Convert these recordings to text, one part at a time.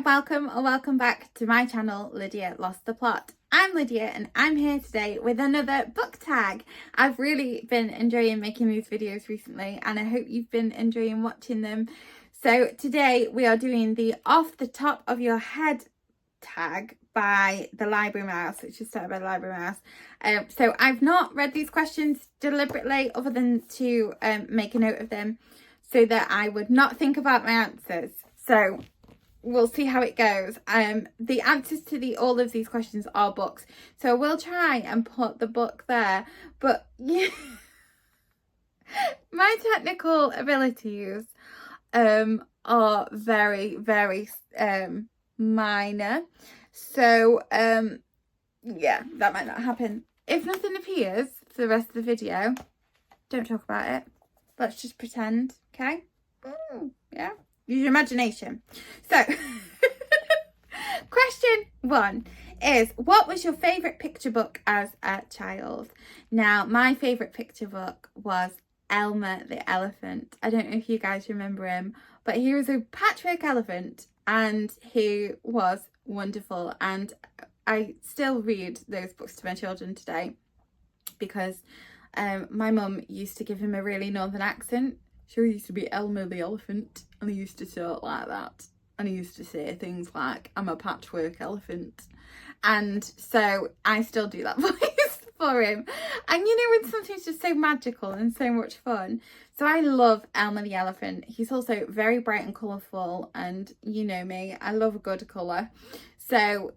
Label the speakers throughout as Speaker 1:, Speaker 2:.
Speaker 1: welcome or welcome back to my channel, Lydia Lost the Plot. I'm Lydia and I'm here today with another book tag. I've really been enjoying making these videos recently and I hope you've been enjoying watching them. So today we are doing the Off the Top of Your Head tag by the Library Mouse, which is started by the Library Mouse. So I've not read these questions deliberately other than to make a note of them so that I would not think about my answers. So we'll see how it goes. The answers to all of these questions are books, so I will try and put the book there, but yeah, my technical abilities are very minor, so yeah, that might not happen. If nothing appears for the rest of the video, don't talk about it, let's just pretend, okay? Yeah, use your imagination. So question 1 is, what was your favourite picture book as a child? Now, my favourite picture book was Elmer the elephant. I don't know if you guys remember him, but he was a patchwork elephant and he was wonderful, and I still read those books to my children today because my mum used to give him a really northern accent. She used to be Elmer the elephant and he used to talk like that, and he used to say things like, I'm a patchwork elephant, and so I still do that voice for him. And you know, when something's just so magical and so much fun, so I love Elmer the elephant. He's also very bright and colourful, and you know me, I love a good colour, so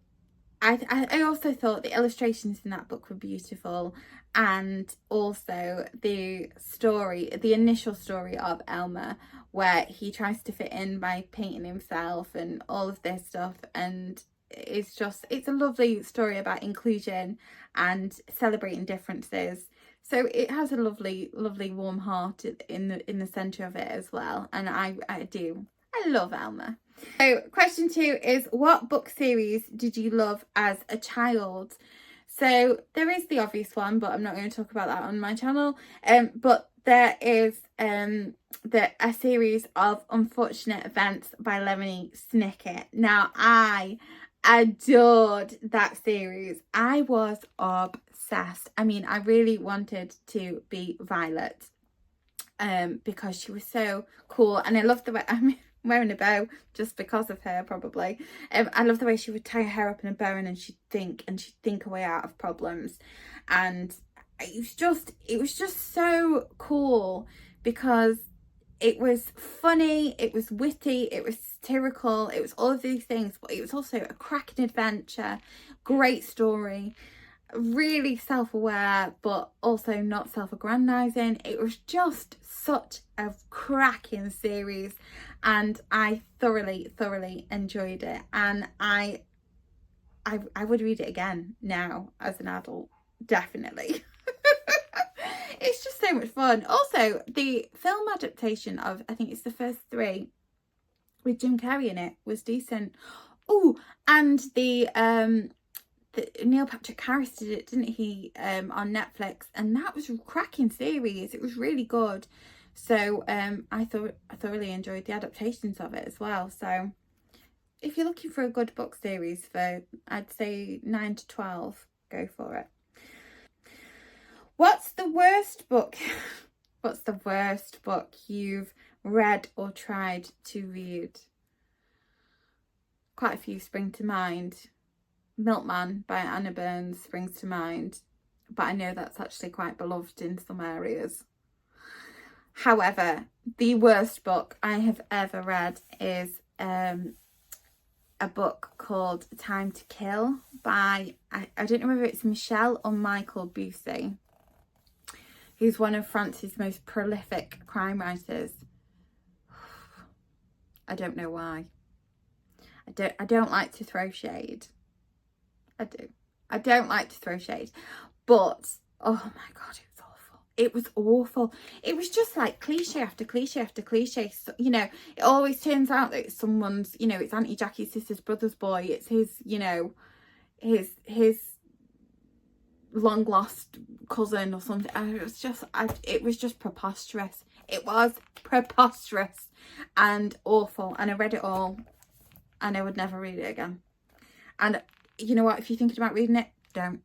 Speaker 1: I also thought the illustrations in that book were beautiful, and also the story, the initial story of Elmer, where he tries to fit in by painting himself and all of this stuff, and it's a lovely story about inclusion and celebrating differences. So it has a lovely warm heart in the centre of it as well, and I love Elmer. So question 2 is, what book series did you love as a child? So there is the obvious one, but I'm not going to talk about that on my channel. But there is a series of Unfortunate Events by Lemony Snicket. Now, I adored that series. I was obsessed. I mean, I really wanted to be Violet because she was so cool, and I loved the way, I'm wearing a bow just because of her, probably. I love the way she would tie her hair up in a bow and then she'd think her way out of problems, and it was just so cool because it was funny, it was witty, it was satirical, it was all of these things, but it was also a cracking adventure, great story, really self-aware but also not self-aggrandizing. It was just such a cracking series, and I thoroughly enjoyed it, and I would read it again now as an adult, definitely. It's just so much fun. Also, the film adaptation of, I think it's the first 3 with Jim Carrey in it, was decent. Oh, and the Neil Patrick Harris did it, didn't he, on Netflix, and that was a cracking series. It was really good. So I thoroughly enjoyed the adaptations of it as well. So if you're looking for a good book series for, I'd say 9 to 12, go for it. What's the worst book you've read or tried to read? Quite a few spring to mind. Milkman by Anna Burns springs to mind, but I know that's actually quite beloved in some areas. However, the worst book I have ever read is a book called Time to Kill by, I don't know whether it's Michel or Michael Bussi, who's one of France's most prolific crime writers. I don't know why. I don't like to throw shade. I don't like to throw shade, but oh my god, it was awful. It was just like cliche after cliche after cliche. So, you know, it always turns out that it's someone's, you know, it's Auntie Jackie's sister's brother's boy. It's his, you know, his long lost cousin or something. And it was just preposterous. It was preposterous and awful. And I read it all and I would never read it again. And you know what, if you're thinking about reading it, don't,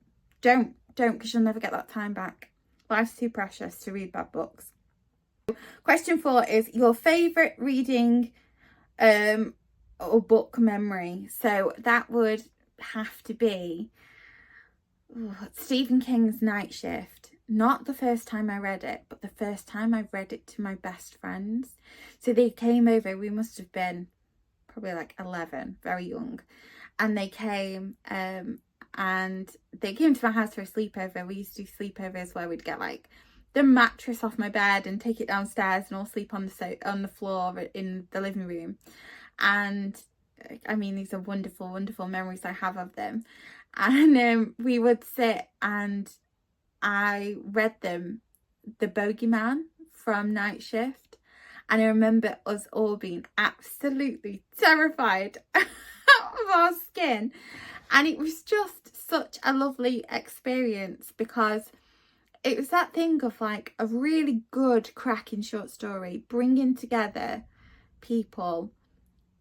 Speaker 1: because you'll never get that time back. Life's too precious to read bad books. Question 4 is your favourite reading or book memory. So that would have to be Stephen King's Night Shift. Not the first time I read it, but the first time I read it to my best friends. So they came over, we must have been probably like 11, very young. And they came and they came to my house for a sleepover. We used to do sleepovers where we'd get like the mattress off my bed and take it downstairs and all sleep on the floor in the living room. And I mean, these are wonderful, wonderful memories I have of them. And we would sit and I read them The Bogeyman from Night Shift. And I remember us all being absolutely terrified out of our skin. And it was just such a lovely experience, because it was that thing of like a really good cracking short story bringing together people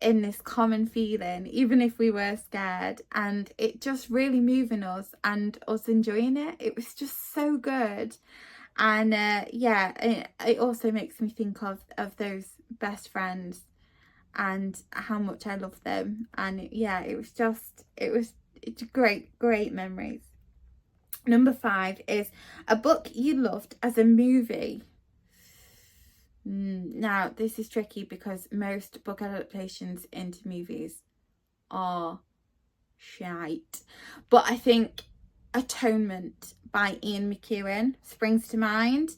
Speaker 1: in this common feeling, even if we were scared, and it just really moving us and us enjoying it. It was just so good. And yeah, it also makes me think of those best friends and how much I love them. And yeah, it's great memories. Number 5 is a book you loved as a movie. Now, this is tricky because most book adaptations into movies are shite. But I think Atonement by Ian McEwan springs to mind.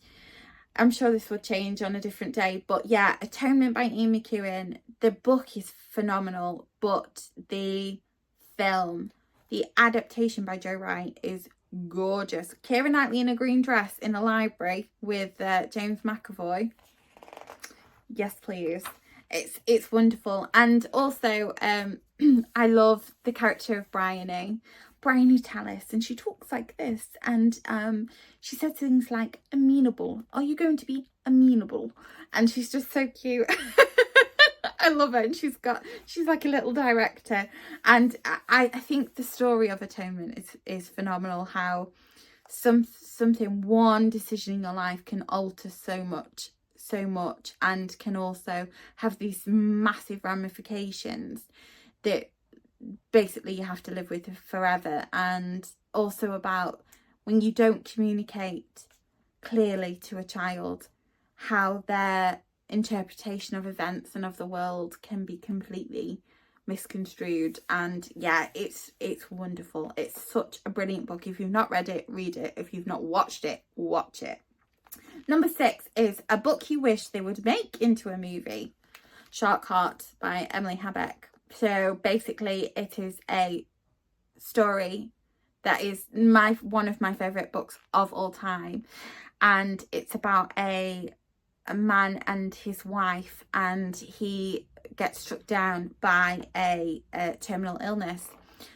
Speaker 1: I'm sure this will change on a different day. But yeah, Atonement by Ian McEwan. The book is phenomenal, but the film, the adaptation by Joe Wright, is gorgeous. Keira Knightley in a green dress in a library with James McAvoy. Yes, please. It's wonderful. And also I love the character of Bryony Tallis, and she talks like this, and she says things like amenable. Are you going to be amenable? And she's just so cute. I love her. And she's like a little director. And I think the story of Atonement is phenomenal. How one decision in your life can alter so much, and can also have these massive ramifications that basically you have to live with forever. And also about when you don't communicate clearly to a child, how their interpretation of events and of the world can be completely misconstrued. And yeah, it's wonderful. It's such a brilliant book. If you've not read it, read it. If you've not watched it, watch it. Number 6 is a book you wish they would make into a movie. Shark Heart by Emily Habeck. So basically it is a story that is one of my favourite books of all time. And it's about a man and his wife, and he gets struck down by a terminal illness.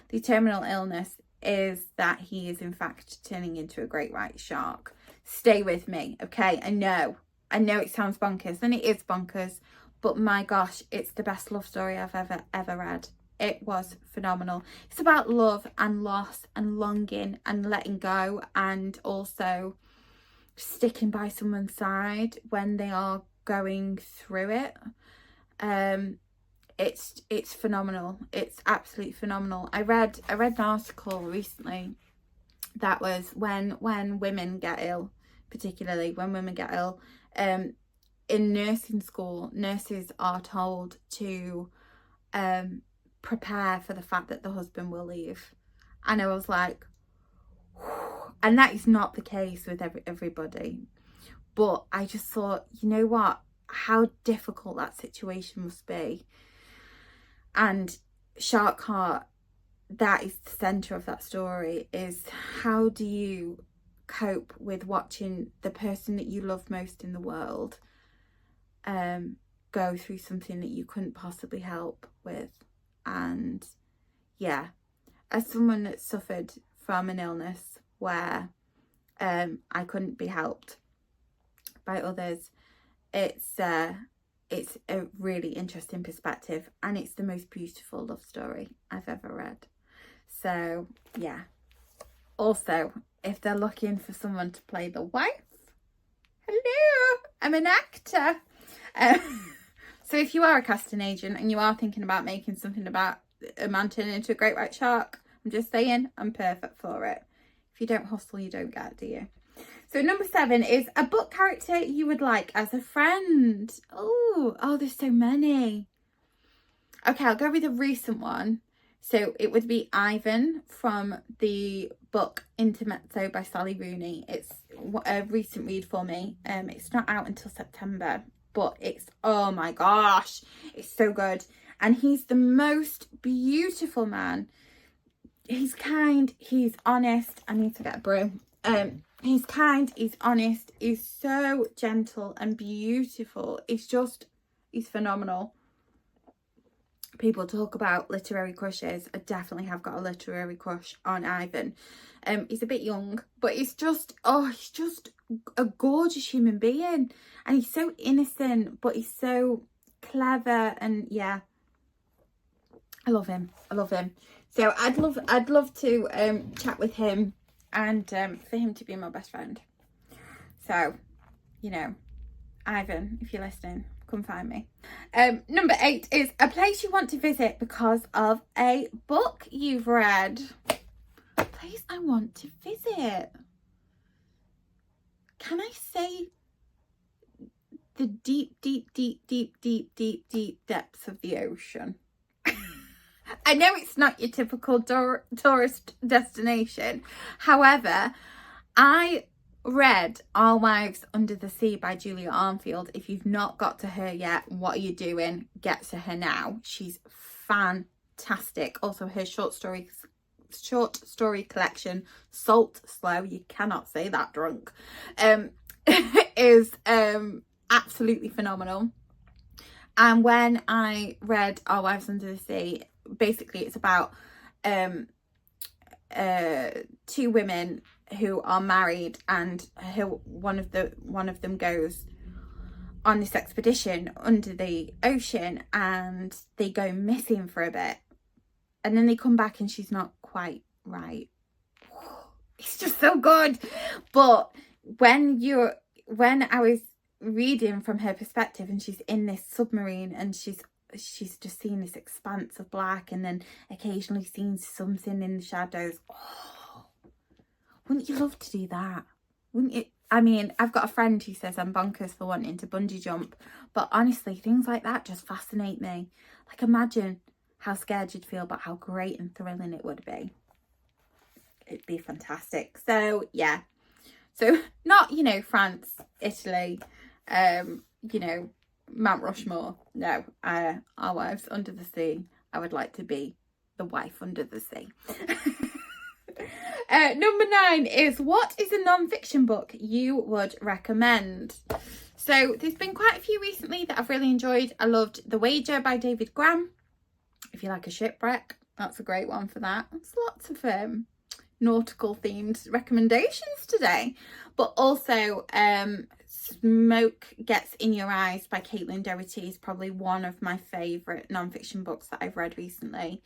Speaker 1: The terminal illness is that he is in fact turning into a great white shark. Stay with me, okay? I know it sounds bonkers, and it is bonkers, but my gosh, it's the best love story I've ever read. It was phenomenal. It's about love and loss and longing and letting go, and also sticking by someone's side when they are going through it. It's phenomenal. It's absolutely phenomenal. I read an article recently that was when women get ill, particularly when women get ill, in nursing school, nurses are told to prepare for the fact that the husband will leave. And I was like, whew. And that is not the case with everybody. But I just thought, you know what, how difficult that situation must be. And Shark Heart, that is the centre of that story, is how do you cope with watching the person that you love most in the world go through something that you couldn't possibly help with. And yeah, as someone that suffered from an illness where I couldn't be helped by others, it's it's a really interesting perspective, and it's the most beautiful love story I've ever read. So yeah. Also, if they're looking for someone to play the wife, hello, I'm an actor. So if you are a casting agent and you are thinking about making something about a man turning into a great white shark, I'm just saying, I'm perfect for it. If you don't hustle, you don't get, do you? So number 7 is a book character you would like as a friend. Oh, there's so many. Okay, I'll go with a recent one. So it would be Ivan from the book Intermezzo by Sally Rooney. It's a recent read for me. It's not out until September, but it's, oh my gosh, it's so good. And he's the most beautiful man. He's kind, he's honest. I need to get a brew. He's kind, he's honest, he's so gentle and beautiful. He's phenomenal. People talk about literary crushes. I definitely have got a literary crush on Ivan. He's a bit young, but he's just a gorgeous human being, and he's so innocent, but he's so clever, and yeah, I love him. So I'd love to chat with him, and for him to be my best friend. So, you know, Ivan, if you're listening, come find me. Number 8 is a place you want to visit because of a book you've read. A place I want to visit. Can I say the deep depths of the ocean? I know it's not your typical tourist destination. However, I read All Wives Under the Sea by Julia Armfield. If you've not got to her yet, what are you doing? Get to her now. She's fantastic. Also, her short story collection, Salt Slow, you cannot say that drunk, is absolutely phenomenal. And when I read All Wives Under the Sea, basically it's about 2 women who are married, and one of them goes on this expedition under the ocean, and they go missing for a bit, and then they come back and she's not quite right. It's just so good. But when I was reading from her perspective, and she's in this submarine, and she's just seeing this expanse of black, and then occasionally seeing something in the shadows. Oh, wouldn't you love to do that? Wouldn't you? I mean, I've got a friend who says I'm bonkers for wanting to bungee jump, but honestly, things like that just fascinate me. Like, imagine how scared you'd feel, but how great and thrilling it would be. It'd be fantastic. So yeah, so not, you know, France, Italy, you know, Mount Rushmore. No, Our Wives Under the Sea. I would like to be the wife under the sea. Number 9 is, what is a non-fiction book you would recommend? So there's been quite a few recently that I've really enjoyed. I loved The Wager by David Graham. If you like a shipwreck, that's a great one for that. There's lots of nautical themed recommendations today. But also Smoke Gets in Your Eyes by Caitlin Doherty is probably one of my favourite non-fiction books that I've read recently.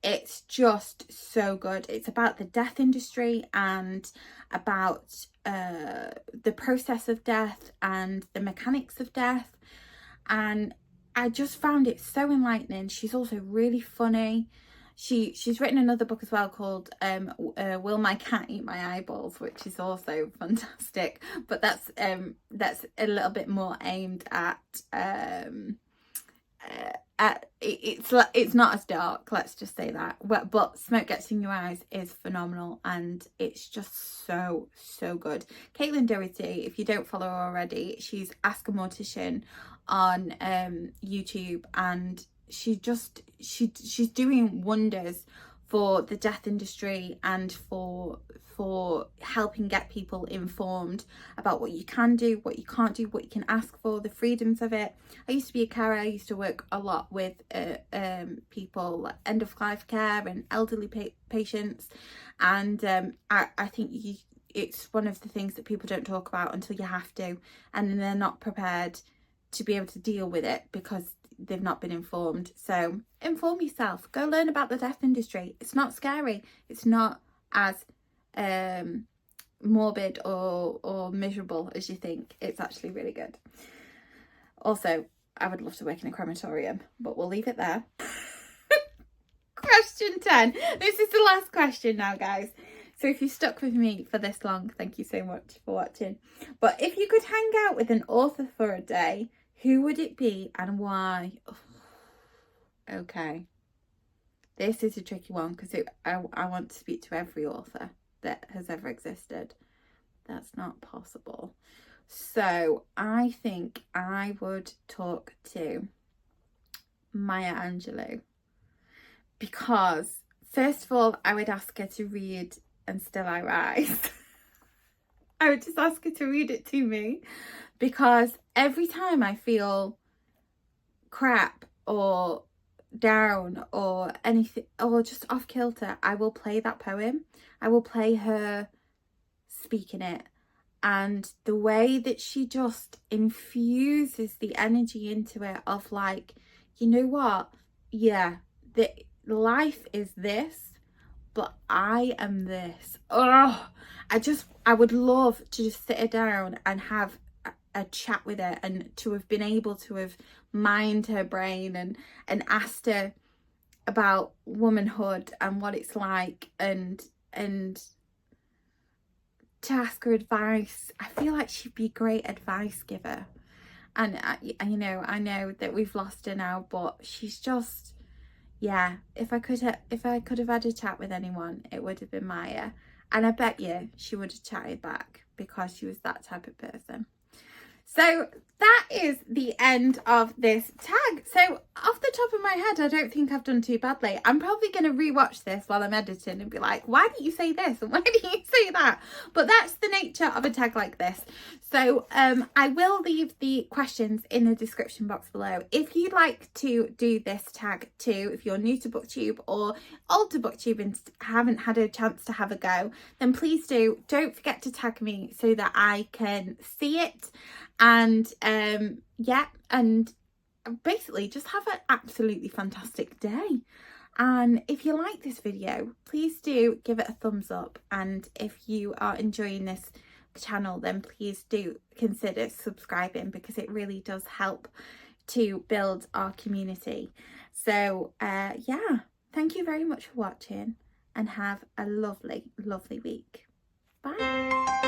Speaker 1: It's just so good. It's about the death industry and about the process of death and the mechanics of death, and I just found it so enlightening. She's also really funny. She's written another book as well called Will My Cat Eat My Eyeballs, which is also fantastic, but that's a little bit more aimed at it's not as dark, let's just say that. But Smoke Gets in Your Eyes is phenomenal, and it's just so good. Caitlin Doherty, if you don't follow her already, she's Ask a Mortician on YouTube, and she's doing wonders for the death industry and for helping get people informed about what you can do, what you can't do, what you can ask for, the freedoms of it. I used to be a carer. I used to work a lot with people like end of life care and elderly patients, and I think it's one of the things that people don't talk about until you have to, and then they're not prepared to be able to deal with it because they've not been informed. So inform yourself, go learn about the death industry. It's not scary, it's not as morbid or miserable as you think. It's actually really good. Also, I would love to work in a crematorium, but we'll leave it there. Question 10. This is the last question now, guys. So if you stuck with me for this long, thank you so much for watching. But if you could hang out with an author for a day, who would it be and why? Okay. This is a tricky one because I want to speak to every author that has ever existed. That's not possible. So I think I would talk to Maya Angelou, because first of all, I would ask her to read And Still I Rise. I would just ask her to read it to me, because every time I feel crap or down or anything, or just off kilter, I will play that poem. I will play her speaking it, and the way that she just infuses the energy into it of like, you know what, yeah, the life is this, but I am this. Oh, I would love to just sit her down and have a chat with her, and to have been able to have mined her brain and asked her about womanhood and what it's like, and to ask her advice. I feel like she'd be a great advice giver. And you know, I know that we've lost her now, but she's just, yeah, if I could have had a chat with anyone, it would have been Maya. And I bet you she would have chatted back, because she was that type of person. So that is the end of this tag. So off the top of my head, I don't think I've done too badly. I'm probably going to rewatch this while I'm editing and be like, why didn't you say this? And why didn't you say that? But that's the nature of a tag like this. So I will leave the questions in the description box below. If you'd like to do this tag too, if you're new to BookTube or old to BookTube and haven't had a chance to have a go, then please do. Don't forget to tag me so that I can see it. And yeah, and basically just have an absolutely fantastic day. And if you like this video, please do give it a thumbs up, and if you are enjoying this channel, then please do consider subscribing, because it really does help to build our community. So yeah, thank you very much for watching, and have a lovely week. Bye.